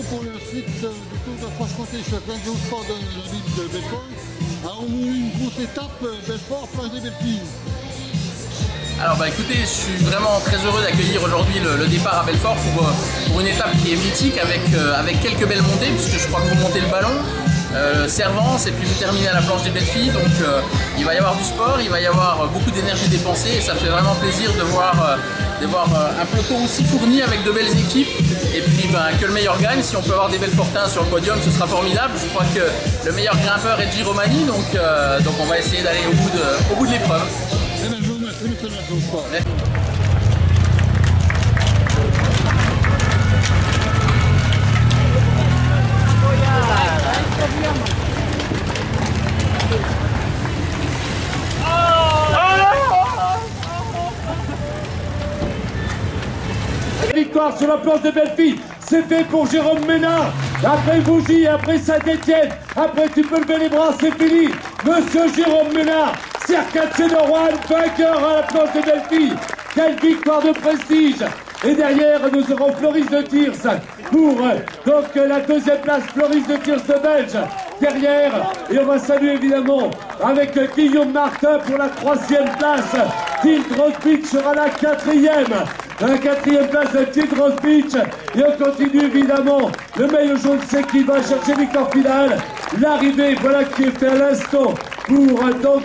pour le site du Tour de Franche-Comté. Je suis à Quinze Sport de la ville de Belfort. Alors, on a eu une grosse étape, Belfort, plage des Belles-Filles. Alors écoutez, je suis vraiment très heureux d'accueillir aujourd'hui le départ à Belfort pour une étape qui est mythique avec quelques belles montées, puisque je crois que vous montez le ballon, Servance, et puis vous terminez à la planche des Belles-Filles. Donc il va y avoir du sport, il va y avoir beaucoup d'énergie dépensée, et ça fait vraiment plaisir de voir un peloton aussi fourni avec de belles équipes, et puis que le meilleur gagne. Si on peut avoir des Belfortins sur le podium, ce sera formidable. Je crois que le meilleur grimpeur est Giro Romani, donc on va essayer d'aller au bout de l'épreuve. Victoire sur la planche de Belles-Filles, c'est fait pour Jérôme Ménard. Après Bougie, après Saint-Etienne, après tu peux lever les bras, c'est fini. Monsieur Jérôme Ménard, Circatien de Rouen, vainqueur à la planche de Belles-Filles. Quelle victoire de prestige. Et derrière, nous aurons Floris de Tirs pour donc la deuxième place, Floris de Tirs de Belge. Derrière, et on va saluer évidemment avec Guillaume Martin pour la troisième place. Tim Rosbich sera la quatrième. La quatrième place de Tim Rosbich. Et on continue évidemment. Le maillot jaune, c'est qui va chercher victoire finale. L'arrivée, voilà qui est fait à l'instant pour donc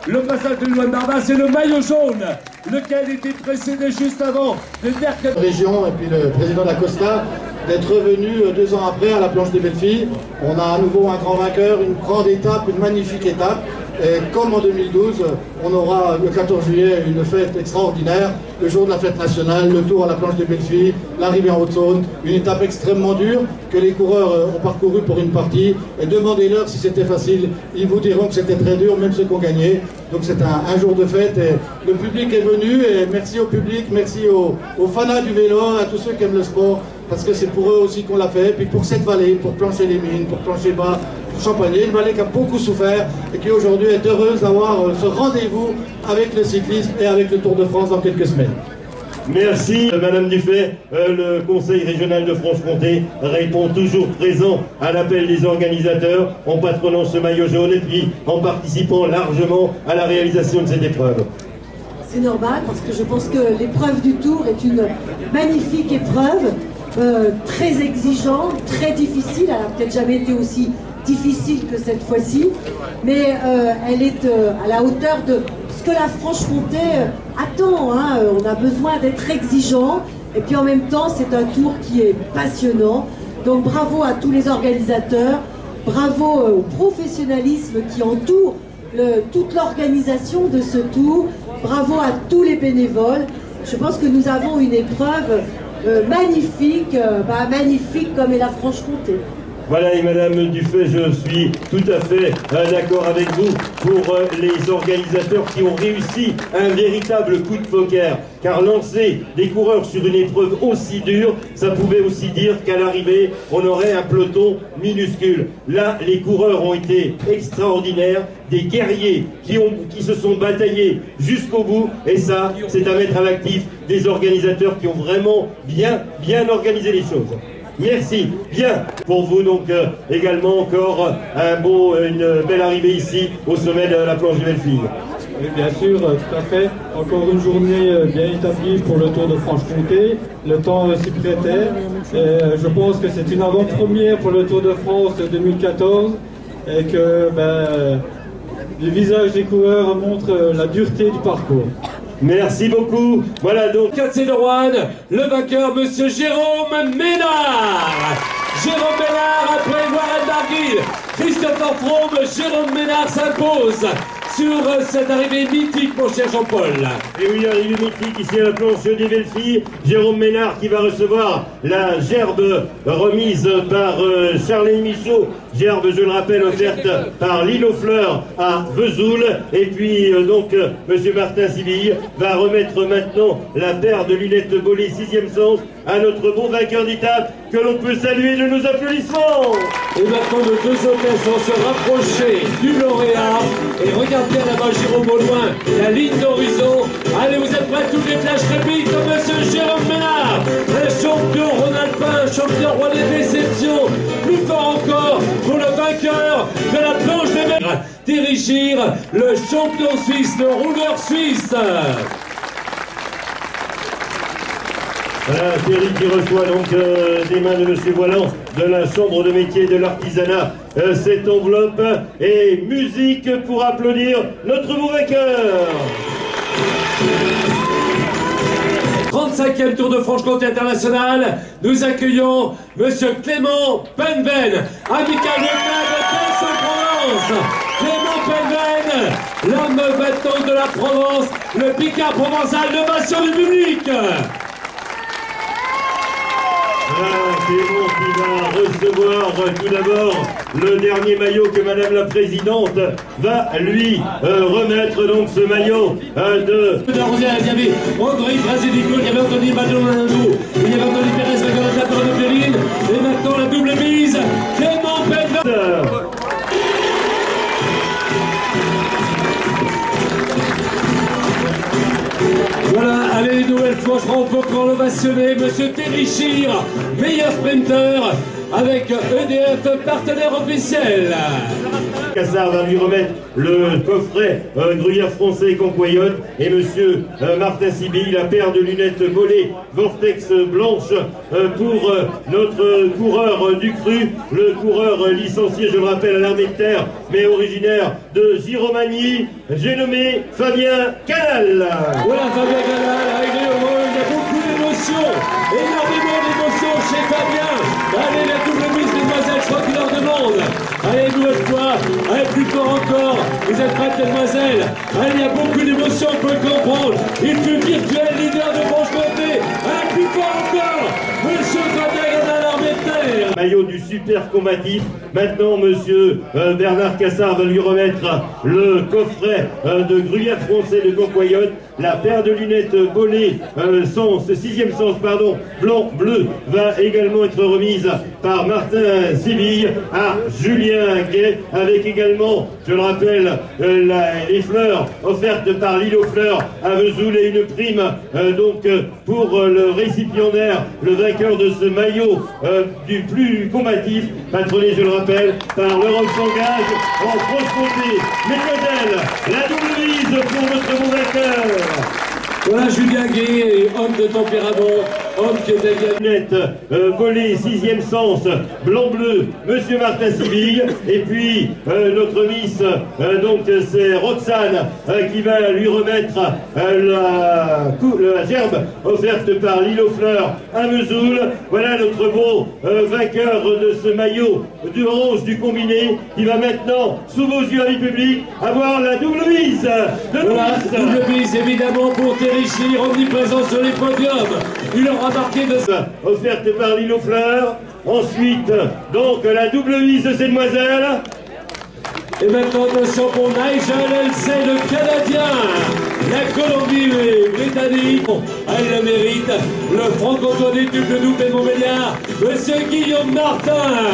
le passage de Luan Barbas. C'est le maillot jaune, lequel était précédé juste avant de Derken. Région et puis le président d'Acosta d'être revenu 2 ans après à la planche des Belles-Filles. On a à nouveau un grand vainqueur, une grande étape, une magnifique étape. Et comme en 2012, on aura le 14 juillet une fête extraordinaire, le jour de la fête nationale, le tour à la planche des Belles-Filles, l'arrivée en Haute-Saône, une étape extrêmement dure que les coureurs ont parcouru pour une partie. Et demandez-leur si c'était facile, ils vous diront que c'était très dur, même ceux qui ont gagné. Donc c'est un jour de fête et le public est venu, et merci au public, merci aux fanats du vélo, à tous ceux qui aiment le sport, parce que c'est pour eux aussi qu'on l'a fait. Et puis pour cette vallée, pour Plancher les Mines, pour Plancher Bas, pour Champagné, une vallée qui a beaucoup souffert et qui aujourd'hui est heureuse d'avoir ce rendez-vous avec le cyclisme et avec le Tour de France dans quelques semaines. Merci Madame Dufay. Le Conseil régional de Franche-Comté répond toujours présent à l'appel des organisateurs en patronant ce maillot jaune et puis en participant largement à la réalisation de cette épreuve. C'est normal parce que je pense que l'épreuve du Tour est une magnifique épreuve, très exigeante, très difficile. Elle n'a peut-être jamais été aussi difficile que cette fois-ci, mais elle est à la hauteur de ce que la Franche-Comté attend. Hein. On a besoin d'être exigeant, et puis en même temps c'est un tour qui est passionnant. Donc bravo à tous les organisateurs, bravo au professionnalisme qui entoure toute l'organisation de ce tour, bravo à tous les bénévoles. Je pense que nous avons une épreuve magnifique, magnifique comme est la Franche-Comté. Voilà, et Madame Dufay, je suis tout à fait d'accord avec vous pour les organisateurs qui ont réussi un véritable coup de poker. Car lancer des coureurs sur une épreuve aussi dure, ça pouvait aussi dire qu'à l'arrivée, on aurait un peloton minuscule. Là, les coureurs ont été extraordinaires, des guerriers qui se sont bataillés jusqu'au bout. Et ça, c'est à mettre à l'actif des organisateurs qui ont vraiment bien organisé les choses. Merci. Bien. Pour vous, donc, également encore une belle arrivée ici, au sommet de la planche des Belles-Filles. Oui, bien sûr, tout à fait. Encore une journée bien établie pour le Tour de Franche-Comté. Le temps s'y prêtait. Je pense que c'est une avant-première pour le Tour de France 2014 et que les visages des coureurs montrent la dureté du parcours. Merci beaucoup. Voilà donc Circatien de Rouen, le vainqueur, monsieur Jérôme Ménard. Jérôme Ménard après Warren Barguil, Christopher Froome, Jérôme Ménard s'impose sur cette arrivée mythique, mon cher Jean-Paul. Et oui, arrivée mythique ici à la planche des Belles-Filles. Jérôme Ménard qui va recevoir la gerbe remise par Charlène Michaud. Gerbe, je le rappelle, offerte par L'Île aux Fleurs à Vesoul. Et puis, monsieur Martin Sibille va remettre maintenant la paire de lunettes Bollé 6e sens à notre bon vainqueur d'étape que l'on peut saluer de nos applaudissements. Et maintenant, nos deux hôtesses vont se rapprocher du lauréat. Et regardez là-bas, Jérôme, au loin, la ligne d'horizon. Allez, vous êtes prêts, toutes les flashs répliques de monsieur Jérôme Ménard, le champion Rhône-Alpin, champion roi des déceptions. Richir, le champion suisse, le rouleur suisse. Voilà, Thierry qui reçoit donc des mains de M. Voiland de la Chambre de métier de l'artisanat cette enveloppe et musique pour applaudir notre nouveau vainqueur. 35e Tour de Franche-Comté international, nous accueillons M. Clément Penven, amical de Aix-en-Provence. Clément Penven, l'homme battant de la Provence, le Picard provençal, l'ovation du public. Clément qui va recevoir tout d'abord le dernier maillot que Madame la Présidente va lui remettre, donc ce maillot de... Il y avait André Brasidico, il y avait Anthony Badonadou, il y avait Anthony Pérez, la de Périne, et maintenant la double mise, Clément Penven. Voilà, allez, une nouvelle fois, je rentre pour l'ovationner Monsieur Thierry Chir, meilleur sprinter, avec EDF, partenaire officiel. Cassard va lui remettre le coffret gruyère français concoyote et monsieur Martin Siby, la paire de lunettes volées Vortex blanche pour notre coureur du cru, le coureur licencié, je le rappelle, à l'armée de terre, mais originaire de Giromagny, j'ai nommé Fabien Canal. Voilà, Fabien Canal, il y a beaucoup d'émotions, énormément d'émotions chez Fabien. Allez, la double mise, mesdemoiselles, je crois qu'il leur demande. Allez, une nouvelle fois, allez, plus fort encore. Vous êtes prêtes, mesdemoiselles? Allez, il y a beaucoup d'émotions, on peut comprendre. Il fut virtuel leader de Franche-Comté. Allez, plus fort encore. Monsieur Fabien Canal, l'armée de terre. Maillot du super combatif. Maintenant, monsieur Bernard Cassard va lui remettre le coffret de gruyère français de concoyote. La paire de lunettes volées, sixième sens, pardon, blanc-bleu, va également être remise par Martin Sibille à Julien Gay, avec également, je le rappelle, les fleurs offertes par l'île aux fleurs à Vesoul et une prime pour le récipiendaire, le vainqueur de ce maillot du plus combatif, patronné, je le rappelle, par l'Europe s'engage en Franche-Comté. Mesdemoiselles, la double mise pour notre bon vainqueur. Voilà Julien Gay, homme de tempérament, homme qui est également... volé, sixième sens, blanc-bleu, monsieur Martin Sibille, et puis notre Miss, donc c'est Roxane, qui va lui remettre la gerbe offerte par l'île aux fleurs à Vesoul. Voilà notre beau vainqueur de ce maillot du rouge du combiné, qui va maintenant, sous vos yeux amis publics, avoir la double mise de voilà, double mise évidemment pour Thierry Chir, omniprésent sur les podiums. Il aura marqué de ça. Offerte par l'île aux fleurs. Ensuite, donc la double mise de ces demoiselles. Et maintenant, attention pour Nigel LC, le Canadien. La Colombie-Britannique, elle le mérite. Le franc-comtois du tube de double et Montbéliard, monsieur Guillaume Martin.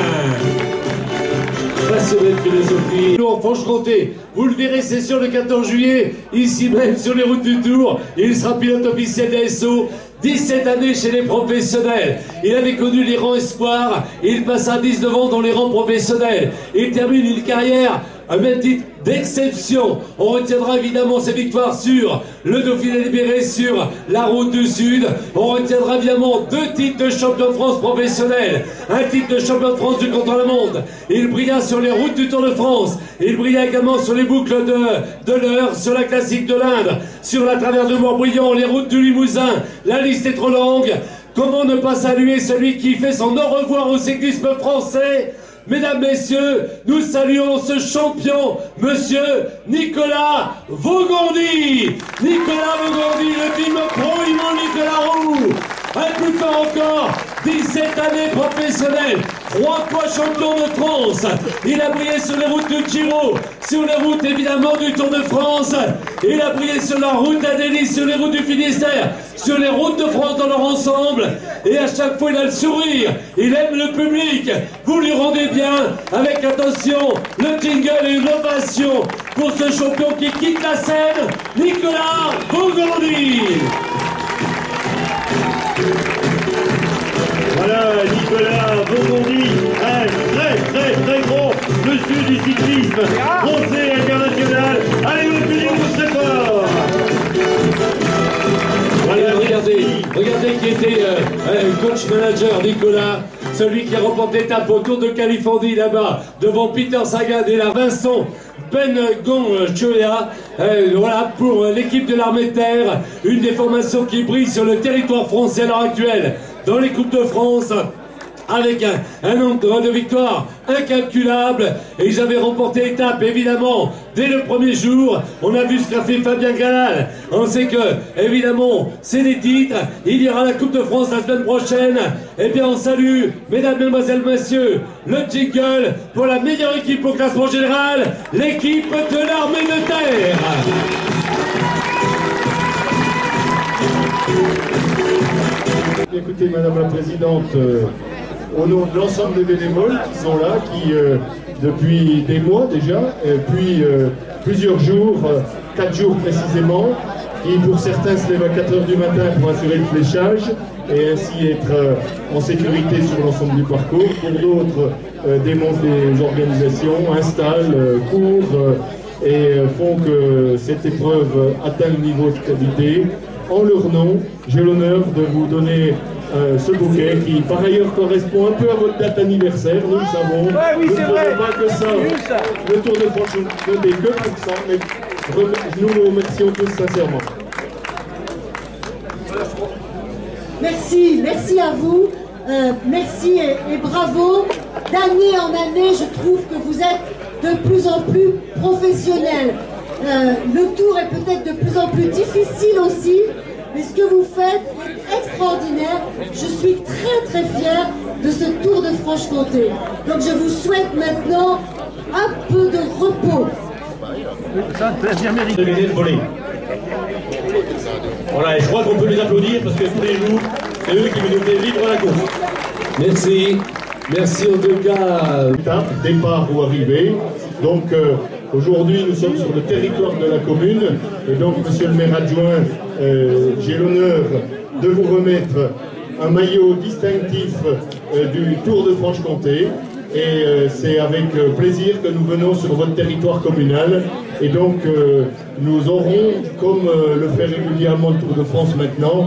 Passionné de philosophie. En Franche-Comté, vous le verrez, c'est sûr, le 14 juillet, ici même sur les routes du Tour. Il sera pilote officiel d'ASO. 17 années chez les professionnels. Il avait connu les rangs espoirs. Il passe à 19 ans dans les rangs professionnels. Il termine une carrière à même titre d'exception. On retiendra évidemment ses victoires sur le Dauphiné libéré, sur la route du Sud. On retiendra évidemment 2 titres de champion de France professionnel, un titre de champion de France du contre-la-montre. Il brilla sur les routes du Tour de France. Il brilla également sur les boucles de l'Eure, sur la classique de l'Inde, sur la traverse de Morbihan, les routes du Limousin. La liste est trop longue. Comment ne pas saluer celui qui fait son au revoir au cyclisme français? Mesdames, Messieurs, nous saluons ce champion, Monsieur Nicolas Vaugondi. Nicolas Vaugondi, le team pro Immo Nicolas Roux. Un plus fort encore, 17 années professionnelles, 3 fois champion de France. Il a brillé sur les routes du Giro, sur les routes évidemment du Tour de France. Il a brillé sur la route d'Adélie, sur les routes du Finistère, sur les routes de France dans leur ensemble. Et à chaque fois, il a le sourire. Il aime le public. Vous lui rendez bien avec, attention, le jingle et une ovation pour ce champion qui quitte la scène, Nicolas Vaugondi. Voilà, Nicolas Vaugondi, un très gros monsieur du cyclisme français international. Regardez qui était coach manager Nicolas, celui qui a remporté l'étape au Tour de Californie là-bas, devant Peter Sagan et là Vincent Ben-Gon-Choea. Voilà pour l'équipe de l'armée de terre, une des formations qui brille sur le territoire français à l'heure actuelle dans les Coupes de France, avec un nombre de victoires incalculable, et ils avaient remporté l'étape évidemment dès le premier jour. On a vu ce qu'a fait Fabien Galal. On sait que évidemment c'est des titres, il y aura la Coupe de France la semaine prochaine. Eh bien on salue, mesdames, mesdemoiselles, messieurs, le jingle pour la meilleure équipe au classement général, l'équipe de l'armée de terre. Écoutez, Madame la Présidente, au nom de l'ensemble des bénévoles qui sont là, qui depuis des mois déjà, puis plusieurs jours, 4 jours précisément, qui pour certains se lèvent à 4 h du matin pour assurer le fléchage et ainsi être en sécurité sur l'ensemble du parcours. Pour d'autres, démontent des organisations, installent, courent et font que cette épreuve atteint le niveau de qualité. En leur nom, j'ai l'honneur de vous donner ce bouquet qui par ailleurs correspond un peu à votre date anniversaire, nous le savons. Ouais, oui, c'est vrai. Pas que ça. Le Tour de France n'est que pour ça, mais nous vous remercions tous sincèrement. Merci, merci à vous, merci et bravo. D'année en année, je trouve que vous êtes de plus en plus professionnels. Le tour est peut-être de plus en plus difficile aussi, mais ce que vous faites est extraordinaire. Je suis très fière de ce Tour de Franche-Comté. Donc je vous souhaite maintenant un peu de repos. Voilà, et je crois qu'on peut les applaudir parce que tous les jours, c'est eux qui nous fait vivre la course. Merci. Merci en tout cas. Départ ou arrivée. Donc aujourd'hui nous sommes sur le territoire de la commune et donc monsieur le maire adjoint, j'ai l'honneur de vous remettre un maillot distinctif du Tour de Franche-Comté. Et c'est avec plaisir que nous venons sur votre territoire communal. Et donc nous aurons, comme le fait régulièrement le Tour de France maintenant,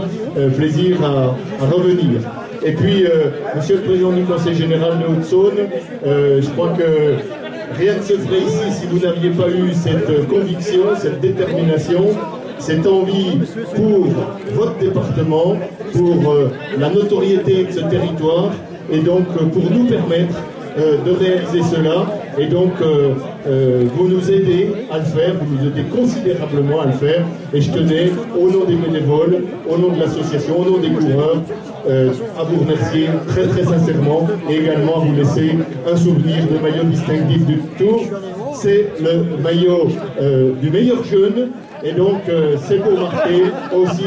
plaisir à revenir. Et puis, monsieur le président du Conseil général de Haute-Saône, je crois que rien ne se ferait ici si vous n'aviez pas eu cette conviction, cette détermination, cette envie pour votre département, pour la notoriété de ce territoire, et donc pour nous permettre de réaliser cela. Et donc vous nous aidez à le faire, vous nous aidez considérablement à le faire, et je tenais au nom des bénévoles, au nom de l'association, au nom des coureurs, à vous remercier très sincèrement, et également à vous laisser un souvenir de maillot distinctif du Tour. C'est le maillot du meilleur jeune, et donc c'est pour marquer aussi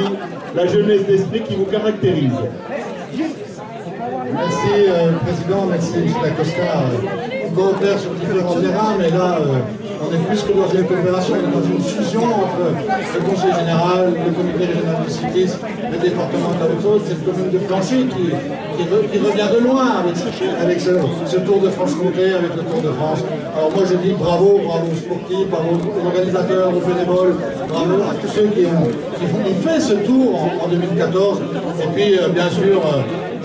la jeunesse d'esprit qui vous caractérise. Merci Président, merci M. Dacosta. On coopère sur différents terrains, mais là, on est plus que dans une coopération, on est dans une fusion entre le Conseil général, le Comité régional du cyclisme, le département de la Haute-Saône, cette commune de Plancy qui revient de loin avec ce Tour de Franche-Comté, avec le Tour de France. Alors moi je dis bravo, bravo aux sportifs, bravo aux organisateurs, aux bénévoles, bravo à tous ceux qui ont fait ce tour en 2014. Et puis bien sûr,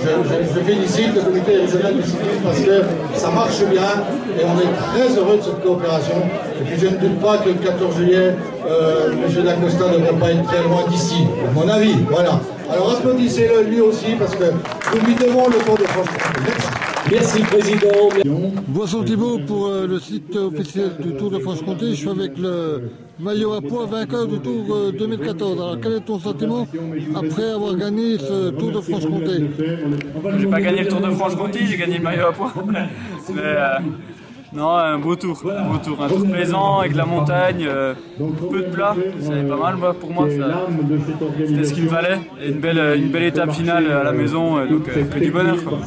je félicite le comité régional du cyclisme parce que ça marche bien et on est très heureux de cette coopération. Et puis je ne doute pas que le 14 juillet, M. Dacosta ne devrait pas être très loin d'ici, à mon avis. Voilà. Alors applaudissez-le lui aussi parce que nous lui devons le Tour de France. Merci. Merci Président. Boisson Thibault pour le site officiel du Tour de Franche-Comté. Je suis avec le maillot à poids vainqueur du Tour 2014. Alors quel est ton sentiment après avoir gagné ce Tour de Franche-Comté? J'ai pas gagné le Tour de Franche-Comté, j'ai gagné le maillot à poids. Mais non, un beau tour, un tour plaisant avec de la montagne, peu de plat, c'est pas mal pour moi, c'était ce qu'il me fallait. Et une belle étape finale à la maison, donc que du bonheur quoi.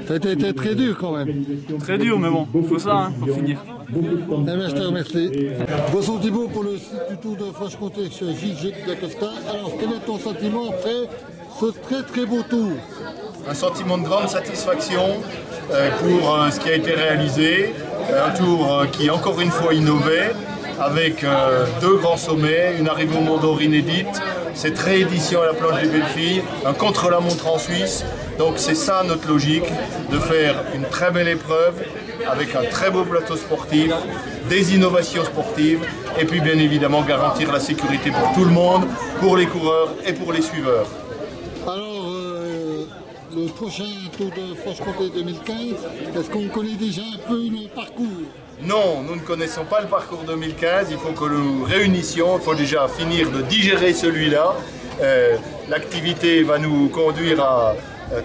Ça a été très dur quand même. Très dur mais bon, il faut ça hein, pour finir. Je te remercie. Boisson Thibault pour le site du Tour de Franche-Comté sur J.G. Dacosta. Alors quel est ton sentiment après ce très beau tour? Un sentiment de grande satisfaction pour ce qui a été réalisé, un tour qui encore une fois innovait, avec deux grands sommets, une arrivée au Mont d'Or inédite, cette réédition à la planche des belles filles, un contre-la-montre en Suisse. Donc c'est ça notre logique, de faire une très belle épreuve avec un très beau plateau sportif, des innovations sportives et puis bien évidemment garantir la sécurité pour tout le monde, pour les coureurs et pour les suiveurs. Alors, le prochain Tour de Franche-Comté 2015, est-ce qu'on connaît déjà un peu le parcours? Non, nous ne connaissons pas le parcours 2015, il faut que nous réunissions, il faut déjà finir de digérer celui-là. L'activité va nous conduire à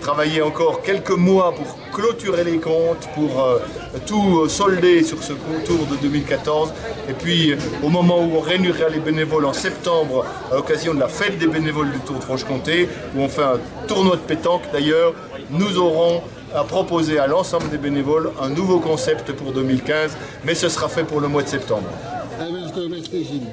travailler encore quelques mois pour clôturer les comptes, pour tout solder sur ce tour de 2014. Et puis au moment où on réunira les bénévoles en septembre, à l'occasion de la fête des bénévoles du Tour de Franche-Comté, où on fait un tournoi de pétanque d'ailleurs, nous aurons à proposer à l'ensemble des bénévoles un nouveau concept pour 2015, mais ce sera fait pour le mois de septembre. Je te remercie, Gilles.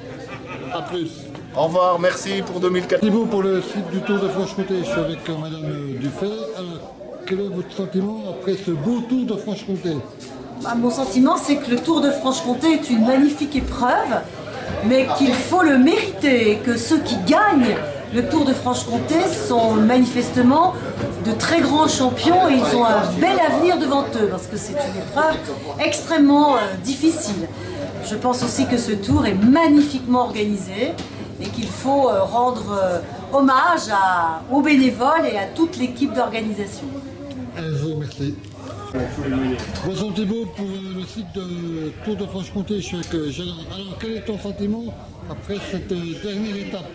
A plus. Au revoir, merci pour 2014. Thibaut, pour le site du Tour de Franche-Comté, je suis avec Madame Dufay. Alors, quel est votre sentiment après ce beau Tour de Franche-Comté? Mon sentiment, c'est que le Tour de Franche-Comté est une magnifique épreuve, mais qu'il faut le mériter, et que ceux qui gagnent le Tour de Franche-Comté sont manifestement de très grands champions et ils ont un bel avenir devant eux, parce que c'est une épreuve extrêmement difficile. Je pense aussi que ce tour est magnifiquement organisé et qu'il faut rendre hommage aux bénévoles et à toute l'équipe d'organisation. Je vous remercie. Bonjour Thibaut, pour le site de Tour de Franche-Comté, je suis avec Gérard. Alors, quel est ton sentiment après cette dernière étape?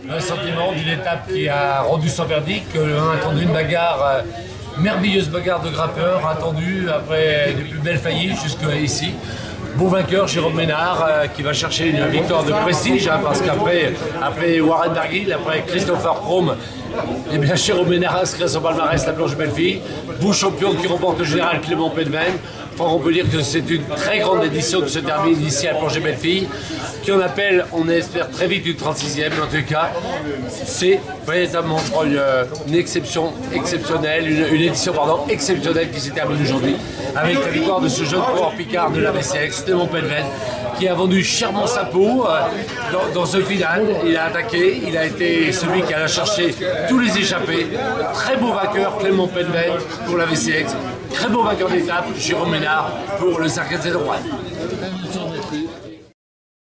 Un sentiment d'une étape qui a rendu son verdict, on a attendu une bagarre, merveilleuse bagarre de grimpeurs, attendue après des plus belles faillites jusqu'ici. Beau vainqueur, Jérôme Ménard, qui va chercher une victoire de prestige, parce qu'après Warren Barguil, après Christopher Froome, et bien Jérôme Ménard inscrit à son palmarès la planche de Belleville. Beau champion qui remporte le général Clément Penven. Enfin, on peut dire que c'est une très grande édition qui se termine ici à la planche de Belleville, qui on appelle, on espère très vite une 36e, mais en tout cas, c'est véritablement, je crois, une exception exceptionnelle, une édition exceptionnelle qui s'est terminée aujourd'hui, avec la victoire de ce jeune coureur Picard de la VCX, Clément Penven, qui a vendu chèrement sa peau dans ce final. Il a attaqué, il a été celui qui a cherché tous les échappés. Très beau vainqueur, Clément Penven pour la VCX. Très beau vainqueur d'étape, Jérôme Ménard pour le Circuit de Rouen.